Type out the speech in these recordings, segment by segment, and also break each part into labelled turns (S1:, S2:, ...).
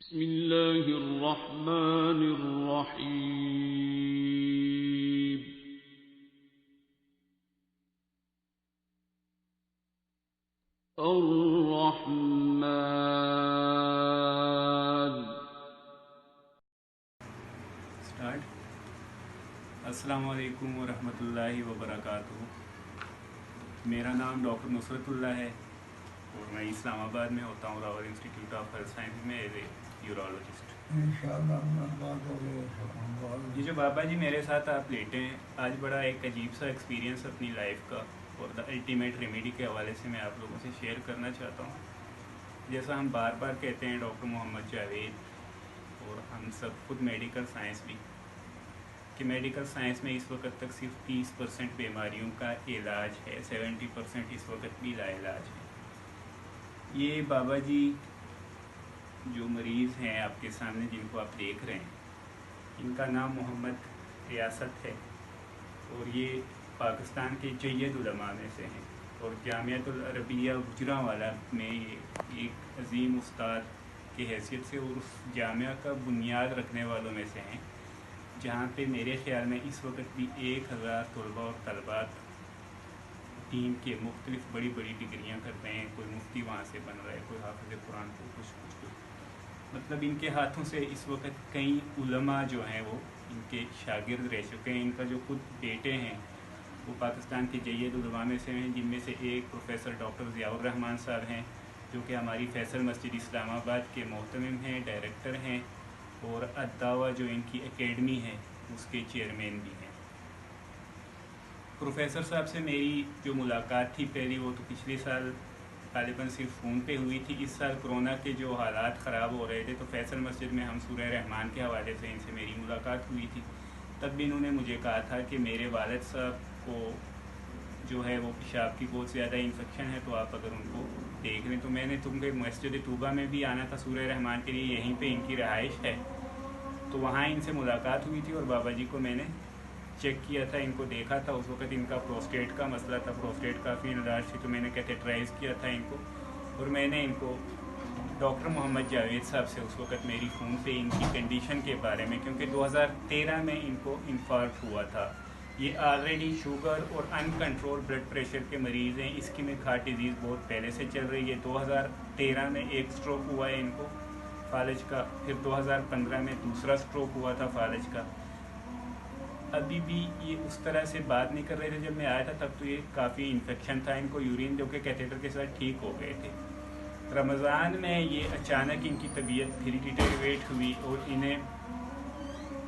S1: بسم الله الرحمن الرحيم. الرحمن.
S2: اسٹارٹ. السلام علیکم ورحمۃ اللہ وبرکاتہ. میرا نام ڈاکٹر نصرت اللہ ہے اور میں اسلام آباد میں ہوتا ہوں Rawal institute of health science میں ایز اے یورولوجسٹ. یہ جو بابا جی میرے ساتھ آپ لیٹے ہیں آج بڑا ایک عجیب سا ایکسپیرینس اپنی لائف کا اور دا الٹیمیٹ ریمیڈی کے حوالے سے میں آپ لوگوں سے شیئر کرنا چاہتا ہوں. جیسا ہم بار بار کہتے ہیں ڈاکٹر محمد جاوید اور ہم سب خود میڈیکل سائنس بھی کہ میڈیکل سائنس میں اس وقت تک صرف 30% بیماریوں کا علاج ہے, 70% اس وقت بھی لا علاج ہے. یہ بابا جی جو مریض ہیں آپ کے سامنے جن کو آپ دیکھ رہے ہیں ان کا نام محمد ریاست ہے اور یہ پاکستان کے جید علماء میں سے ہیں اور جامعۃ العربیہ گوجرانوالہ میں یہ ایک عظیم استاد کی حیثیت سے اور اس جامعہ کا بنیاد رکھنے والوں میں سے ہیں, جہاں پہ میرے خیال میں اس وقت بھی 1000 طلباء اور طلبات دین کے مختلف بڑی بڑی ڈگریاں کرتے ہیں. کوئی مفتی وہاں سے بن رہا ہے, کوئی حافظ قرآن کو کچھ مطلب ان کے ہاتھوں سے اس وقت کئی علماء جو ہیں وہ ان کے شاگرد رہ چکے ہیں. ان کا جو خود بیٹے ہیں وہ پاکستان کے جید علماء میں سے ہیں, جن میں سے ایک پروفیسر ڈاکٹر ضیاء الرحمان صاحب ہیں جو کہ ہماری فیصل مسجد اسلام آباد کے محتمم ہیں, ڈائریکٹر ہیں, اور الدعوہ جو ان کی اکیڈمی ہے اس کے چیئرمین بھی ہیں. پروفیسر صاحب سے میری جو ملاقات تھی پہلی وہ تو پچھلے سال غالباً صرف فون پہ ہوئی تھی. اس سال کرونا کے جو حالات خراب ہو رہے تھے تو فیصل مسجد میں ہم سورہ رحمان کے حوالے سے ان سے میری ملاقات ہوئی تھی. تب بھی انہوں نے مجھے کہا تھا کہ میرے والد صاحب کو جو ہے وہ پیشاب کی بہت زیادہ انفیکشن ہے تو آپ اگر ان کو دیکھ لیں. تو میں نے تم کے مسجد طوبہ میں بھی آنا تھا سورہ رحمان کے لیے, یہیں پہ ان کی رہائش ہے, تو وہاں ان سے ملاقات ہوئی تھی اور بابا جی کو میں نے چیک کیا تھا, ان کو دیکھا تھا. اس وقت ان کا پروسٹیٹ کا مسئلہ تھا, پروسٹیٹ کافی ناراض تھی تو میں نے کیتھیٹرائز کیا تھا ان کو اور میں نے ان کو ڈاکٹر محمد جاوید صاحب سے اس وقت میری فون پہ ان کی کنڈیشن کے بارے میں, کیونکہ 2013 میں ان کو انفارکٹ ہوا تھا. یہ آلریڈی شوگر اور ان کنٹرول بلڈ پریشر کے مریض ہیں. اسکیمک ہارٹ ڈیزیز بہت پہلے سے چل رہی ہے. 2013 میں ایک سٹروک ہوا ہے ان کو فالج کا, پھر 2015 میں دوسرا سٹروک ہوا تھا فالج کا. ابھی بھی یہ اس طرح سے بات نہیں کر رہے تھے جب میں آیا تھا, تب تو یہ کافی انفیکشن تھا ان کو یورین, جو کہ کیتھیٹر کے ساتھ ٹھیک ہو گئے تھے. رمضان میں یہ اچانک ان کی طبیعت پھر ڈیٹیریویٹ ہوئی اور انہیں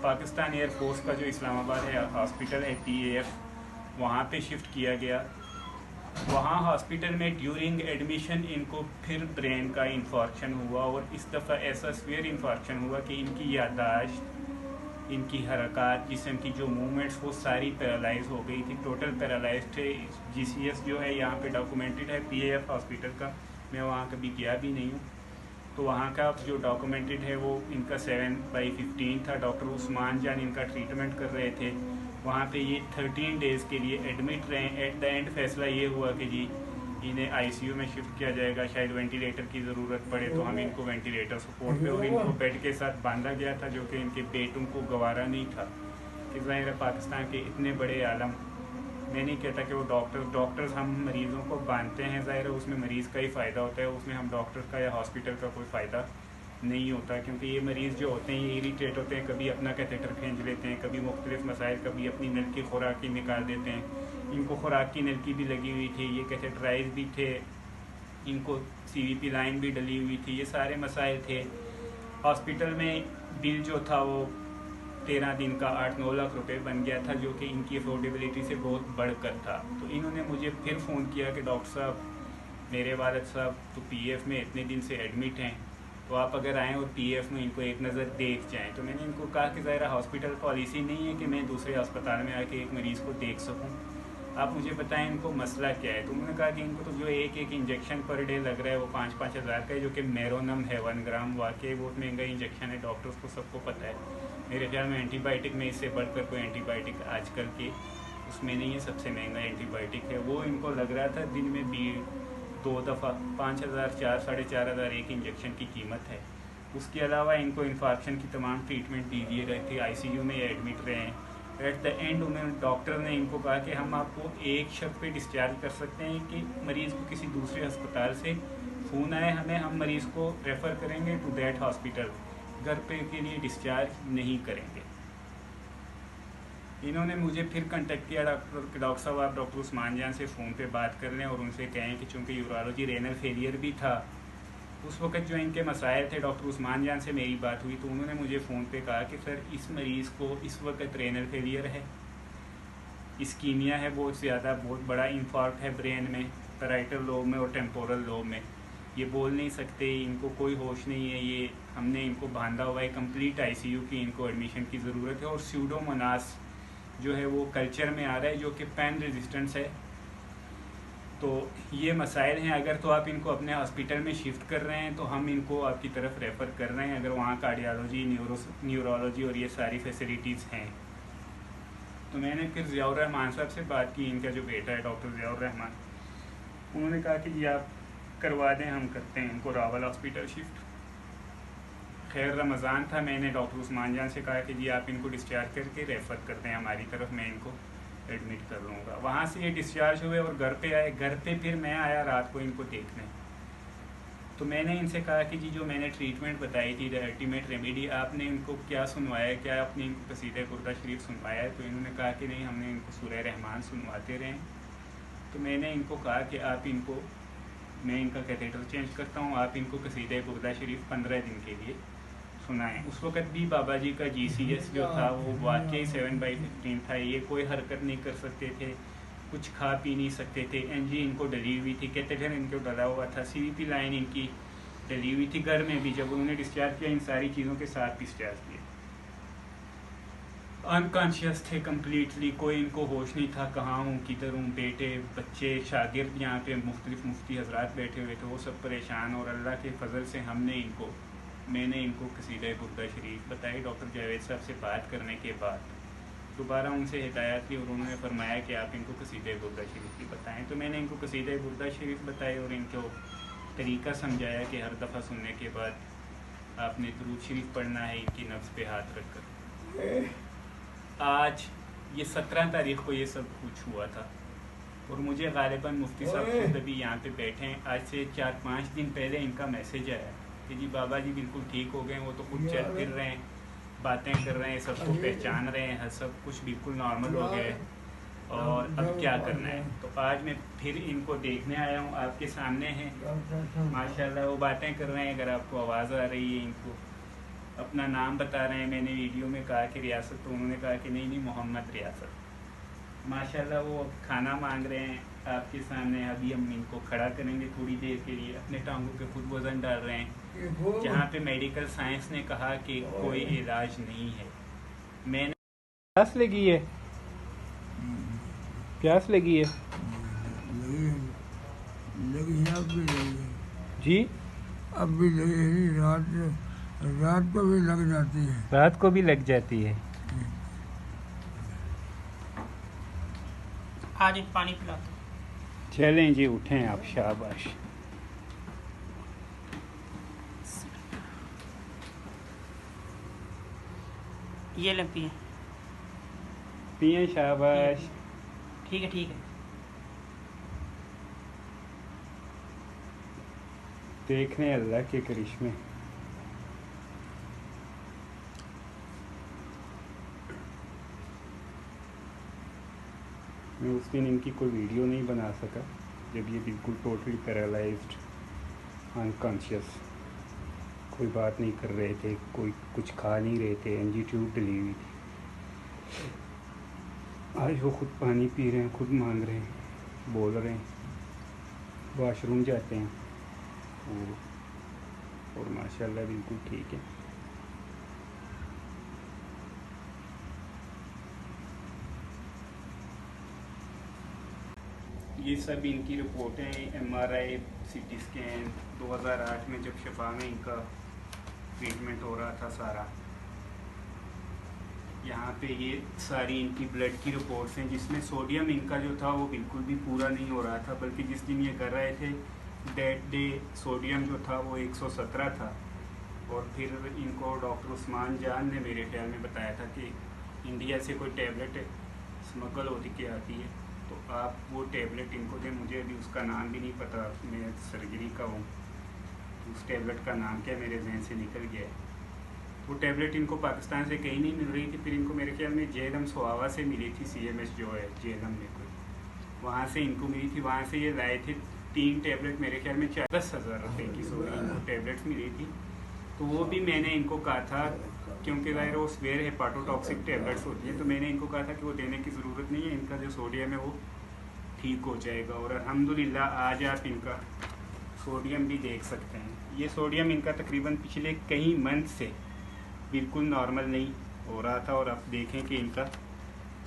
S2: پاکستان ایئر فورس کا جو اسلام آباد ہے ہاسپٹل ہے PAF وہاں پہ شفٹ کیا گیا. وہاں ہاسپٹل میں ڈیورنگ ایڈمیشن ان کو پھر برین کا انفارکشن ہوا اور اس دفعہ ایسا سویئر انفارکشن ہوا کہ ان کی یادداشت, ان کی حرکات, جسم کی جو موومنٹس وہ ساری پیرالائز ہو گئی تھی, ٹوٹل پیرالائز تھے. GCS جو ہے یہاں پہ ڈاکومنٹڈ ہے PAF ہاسپٹل کا, میں وہاں کبھی گیا بھی نہیں ہوں, تو وہاں کا جو ڈاکومنٹڈ ہے وہ ان کا 7/15 تھا. ڈاکٹر عثمان جان ان کا ٹریٹمنٹ کر رہے تھے. وہاں پہ یہ 13 ڈیز کے لیے ایڈمٹ رہے. ایٹ دا اینڈ فیصلہ یہ ہوا کہ جی انہیں ICU میں شفٹ کیا جائے گا, شاید وینٹیلیٹر کی ضرورت پڑے تو ہم ان کو وینٹیلیٹر سپورٹ پہ, اور ان کو بیڈ کے ساتھ باندھا گیا تھا جو کہ ان کے بیٹوں کو گوارا نہیں تھا. کہ ظاہر ہے پاکستان کے اتنے بڑے عالم, میں نہیں کہتا کہ وہ ڈاکٹرز ہم مریضوں کو باندھتے ہیں, ظاہر ہے اس میں مریض کا ہی فائدہ ہوتا ہے, اس میں ہم ڈاکٹر کا یا ہاسپٹل کا کوئی فائدہ نہیں ہوتا, کیونکہ یہ مریض جو ہوتے ہیں یہ اریٹیٹ ہوتے ہیں, کبھی اپنا کیتھیٹر کھینچ لیتے ہیں, کبھی مختلف مسائل, کبھی اپنی نل کی خوراک کی نکال دیتے ہیں. ان کو خوراک کی نلکی بھی لگی ہوئی تھی, یہ کیتھیٹرائز بھی تھے, ان کو CVP لائن بھی ڈلی ہوئی تھی, یہ سارے مسائل تھے. ہاسپٹل میں بل جو تھا وہ 13 دن کا 8-9 لاکھ روپے بن گیا تھا, جو کہ ان کی افورڈیبلٹی سے بہت بڑھ کر تھا. تو انہوں نے مجھے پھر فون کیا کہ ڈاکٹر صاحب میرے والد صاحب تو PAF میں اتنے دن سے ایڈمٹ ہیں, تو آپ اگر آئیں اور PAF میں ان کو ایک نظر دیکھ جائیں. تو میں نے ان کو کہا کہ ظاہر ہاسپٹل پالیسی نہیں ہے کہ میں دوسرے اسپتال میں آ کے ایک مریض کو دیکھ سکوں, آپ مجھے بتائیں ان کو مسئلہ کیا ہے. تو انہوں نے کہا کہ ان کو تو جو ایک انجیکشن پر ڈے لگ رہا ہے وہ 5-5 ہزار کا ہے, جو کہ میرونم ہے 1 گرام, واقعی بہت مہنگا انجیکشن ہے, ڈاکٹرز کو سب کو پتہ ہے. میرے خیال میں اینٹی بائیوٹک میں اس سے بڑھ کر کوئی اینٹی بائیوٹک آج کل کے اس میں نہیں ہے, سب سے مہنگا اینٹی بائیوٹک ہے. وہ ان کو لگ رہا تھا دن میں 2 دفعہ 5,000 4,500 ایک انجیکشن کی قیمت ہے. اس کے علاوہ ان کو انفارکشن کی تمام ٹریٹمنٹ دی دی رہی تھی، ICU میں ایڈمٹ رہے ہیں. ایٹ دا اینڈ ڈاکٹر نے ان کو کہا کہ ہم آپ کو ایک شرط پہ ڈسچارج کر سکتے ہیں کہ مریض کو کسی دوسرے ہسپتال سے فون آئے ہم مریض کو ریفر کریں گے ٹو دیٹ ہاسپٹل، گھر پہ کے لیے ڈسچارج نہیں کریں گے. انہوں نے مجھے پھر کنٹیکٹ کیا ڈاکٹر صاحب آپ ڈاکٹر عثمان جان سے فون پہ بات کر لیں اور ان سے کہیں کہ چونکہ یورالوجی رینل فیلئر بھی تھا اس وقت جو ان کے مسائل تھے. ڈاکٹر عثمان جان سے میری بات ہوئی تو انہوں نے مجھے فون پہ کہا کہ سر اس مریض کو اس وقت رینل فیلئر ہے، اسکیمیا ہے بہت زیادہ، بہت بڑا انفارکٹ ہے برین میں، پیرائٹل لوب میں اور ٹیمپورل لوب میں، یہ بول نہیں سکتے، ان کو کوئی ہوش نہیں ہے، یہ ہم نے ان کو باندھا ہوا ہے، کمپلیٹ ICU کی ان کو ایڈمیشن کی ضرورت ہے. اور سیوڈوموناس جو ہے وہ کلچر میں آ رہا ہے جو کہ پین ریزسٹنس ہے. تو یہ مسائل ہیں. اگر تو آپ ان کو اپنے ہاسپٹل میں شفٹ کر رہے ہیں تو ہم ان کو آپ کی طرف ریفر کر رہے ہیں اگر وہاں کارڈیالوجی نیورولوجی اور یہ ساری فیسلٹیز ہیں. تو میں نے پھر ضیاء الرحمان صاحب سے بات کی، ان کا جو بیٹا ہے ڈاکٹر ضیاء الرحمان، انہوں نے کہا کہ جی آپ کروا دیں، ہم کرتے ہیں ان کو راول ہاسپٹل شفٹ. خیر رمضان تھا، میں نے ڈاکٹر عثمان جان سے کہا کہ جی آپ ان کو ڈسچارج کر کے ریفر کر دیں ہماری طرف، میں ان کو ایڈمٹ کر لوں گا. وہاں سے یہ ڈسچارج ہوئے اور گھر پہ آئے. گھر پہ پھر میں آیا رات کو ان کو دیکھنے. تو میں نے ان سے کہا کہ جی جو میں نے ٹریٹمنٹ بتائی تھی دا الٹیمیٹ ریمیڈی، آپ نے ان کو کیا سنوایا ہے، کیا آپ نے ان کو قصیدہ بردہ شریف سنوایا ہے؟ تو انہوں نے کہا کہ نہیں، ہم نے ان کو سورہ رحمان سنواتے رہے. تو میں نے ان کو کہا کہ آپ ان کو، میں ان کا کیتھیٹر چینج کرتا ہوں، آپ ان کو قصیدہ بردہ شریف 15 دن کے لیے سنائیں. اس وقت بھی بابا جی کا GCS جو تھا وہ واقعی 7/15 تھا. یہ کوئی حرکت نہیں کر سکتے تھے، کچھ کھا پی نہیں سکتے تھے. NG ان کو ڈلی ہوئی تھی، کیتھیٹر ان کو ڈلا ہوا تھا، CVP لائن ان کی ڈلی ہوئی تھی. گھر میں بھی جب انہوں نے ڈسچارج کیا ان ساری چیزوں کے ساتھ ڈسچارج کیا. انکانشیس تھے کمپلیٹلی، کوئی ان کو ہوش نہیں تھا، کہاں ہوں کدھر ہوں. بیٹے بچے شاگرد یہاں پہ مختلف مفتی حضرات بیٹھے ہوئے تھے، وہ سب پریشان. اور اللہ کے فضل سے میں نے ان کو قصیدہ بردہ شریف بتائی. ڈاکٹر جاوید صاحب سے بات کرنے کے بعد دوبارہ ان سے ہدایت کی اور انہوں نے فرمایا کہ آپ ان کو قصیدہ بردہ شریف کی بتائیں. تو میں نے ان کو قصیدہ بردہ شریف بتائی اور ان کو طریقہ سمجھایا کہ ہر دفعہ سننے کے بعد آپ نے درود شریف پڑھنا ہے ان کی نفس پہ ہاتھ رکھ کر. آج یہ 17 تاریخ کو یہ سب کچھ ہوا تھا اور مجھے غالباً مفتی صاحب خود ابھی یہاں پہ بیٹھے ہیں. آج سے 4-5 دن پہلے ان کا میسیج آیا کہ جی بابا جی بالکل ٹھیک ہو گئے. وہ تو خود چل پھر رہے ہیں، باتیں کر رہے ہیں، سب کو پہچان رہے ہیں، سب کچھ بالکل نارمل ہو گیا ہے اور اب کیا کرنا ہے. تو آج میں پھر ان کو دیکھنے آیا ہوں، آپ کے سامنے ہیں ماشاءاللہ. وہ باتیں کر رہے ہیں، اگر آپ کو آواز آ رہی ہے، ان کو اپنا نام بتا رہے ہیں. میں نے ویڈیو میں کہا کہ ریاست، تو انہوں نے کہا کہ نہیں محمد ریاست. ماشاءاللہ وہ کھانا مانگ رہے ہیں آپ کے سامنے. ابھی ہم ان کو کھڑا کریں گے تھوڑی دیر کے لیے. اپنے ٹانگوں پہ خود وزن ڈال رہے ہیں جہاں پہ میڈیکل سائنس نے کہا کہ کوئی علاج نہیں ہے. میں نے پیاس لگی ہے، پیاس لگی ہے جی،
S3: اب بھی لگی، رات کو بھی لگ جاتی ہے.
S2: رات کو بھی لگ جاتی ہے.
S4: آج ایک پانی پلاتا ہوں.
S2: چلیں جی اٹھیں آپ، شاباش.
S4: یہ لگ پیے
S2: پیئیں، شاباش.
S4: ٹھیک ہے ٹھیک ہے.
S2: دیکھیں اللہ کے کرشمے. میں اس دن ان کی کوئی ویڈیو نہیں بنا سکا جب یہ بالکل ٹوٹلی پیرالائزڈ، انکانشیس، کوئی بات نہیں کر رہے تھے، کوئی کچھ کھا نہیں رہے تھے، NG ٹیوب ڈلی ہوئی تھی. آج وہ خود پانی پی رہے ہیں، خود مانگ رہے ہیں، بول رہے ہیں، واش روم جاتے ہیں اور ماشاءاللہ بالکل ٹھیک ہے. یہ سب ان کی رپورٹیں، MRI، CT اسکین 2008 میں جب شفا میں ان کا ٹریٹمنٹ ہو رہا تھا سارا. یہاں پہ یہ ساری ان کی بلڈ کی رپورٹس ہیں جس میں سوڈیم ان کا جو تھا وہ بالکل بھی پورا نہیں ہو رہا تھا، بلکہ جس دن یہ کر رہے تھے ڈیٹ ڈے سوڈیم جو تھا وہ 117 تھا اور پھر ان کو ڈاکٹر عثمان جان نے میرے خیال میں بتایا تھا کہ انڈیا سے کوئی ٹیبلٹ اسمگل ہوتی کے آتی ہے، تو آپ وہ ٹیبلٹ ان کو دیں. مجھے ابھی اس کا نام بھی نہیں پتہ، میں سرجری کا ہوں، اس ٹیبلٹ کا نام کیا میرے ذہن سے نکل گیا ہے. وہ ٹیبلٹ ان کو پاکستان سے کہیں نہیں مل رہی تھی. پھر ان کو میرے خیال میں جہلم سواوا سے ملی تھی، سی ایم ایس جو ہے جہلم میں کوئی، وہاں سے ان کو ملی تھی. وہاں سے یہ لائے تھے 3 ٹیبلٹ، میرے خیال میں 10,000 روپے کی سوری ان کو ٹیبلٹس ملی تھی. تو وہ بھی میں نے ان کو کہا تھا، کیونکہ ظاہر وہ سویر ہیپاٹوٹاکسک ٹیبلٹس ہوتی ہیں، تو میں نے ان کو کہا تھا کہ وہ دینے کی ضرورت نہیں ہے، ان کا جو سوڈیم ہے وہ ٹھیک ہو جائے گا. اور الحمدللہ آج آپ ان کا سوڈیم بھی دیکھ سکتے ہیں. یہ سوڈیم ان کا تقریباً پچھلے کئی منتھ سے بالکل نارمل نہیں ہو رہا تھا، اور آپ دیکھیں کہ ان کا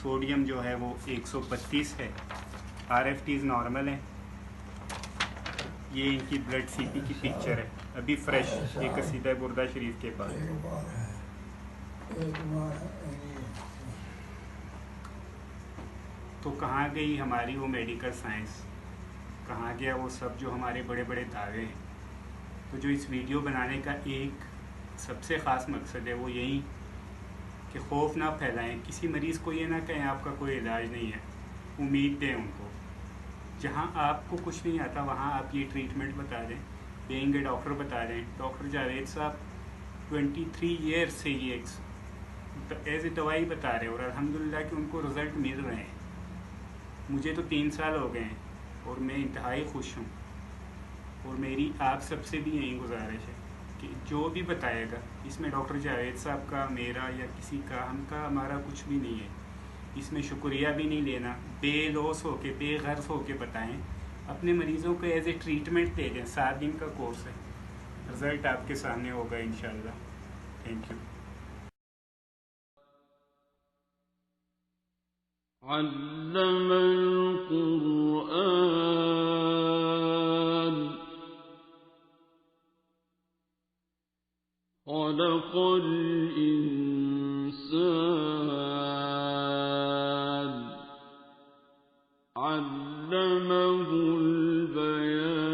S2: سوڈیم جو ہے وہ 132 ہے. آر ایف ٹیز نارمل ہیں. یہ ان کی بلڈ سی پی کی پکچر ہے ابھی فریش، یہ قصیدہ بردہ شریف کے پاس. تو کہاں گئی ہماری وہ میڈیکل سائنس، کہاں گیا وہ سب جو ہمارے بڑے بڑے دعوے ہیں. تو جو اس ویڈیو بنانے کا ایک سب سے خاص مقصد ہے وہ یہی کہ خوف نہ پھیلائیں. کسی مریض کو یہ نہ کہیں آپ کا کوئی علاج نہیں ہے، امید دیں ان کو. جہاں آپ کو کچھ نہیں آتا وہاں آپ یہ ٹریٹمنٹ بتا دیں، دیں گے ڈاکٹر بتا دیں. ڈاکٹر جاوید صاحب 23 ایئر سے یہ ایز اے دوائی بتا رہے ہیں، اور الحمدللہ کہ ان کو رزلٹ مل رہے ہیں. مجھے تو 3 سال ہو گئے ہیں اور میں انتہائی خوش ہوں. اور میری آپ سب سے بھی یہی گزارش ہے کہ جو بھی بتائے گا، اس میں ڈاکٹر جاوید صاحب کا، میرا یا کسی کا، ہمارا کچھ بھی نہیں ہے. اس میں شکریہ بھی نہیں لینا. بے لوث ہو کے، بے غرض ہو کے بتائیں. اپنے مریضوں کو ایز اے ٹریٹمنٹ دے دیں. 7 دن کا کورس ہے، رزلٹ آپ کے سامنے ہوگا انشاءاللہ. Thank you.
S1: علم القرآن خلق الإنسان علمه البيان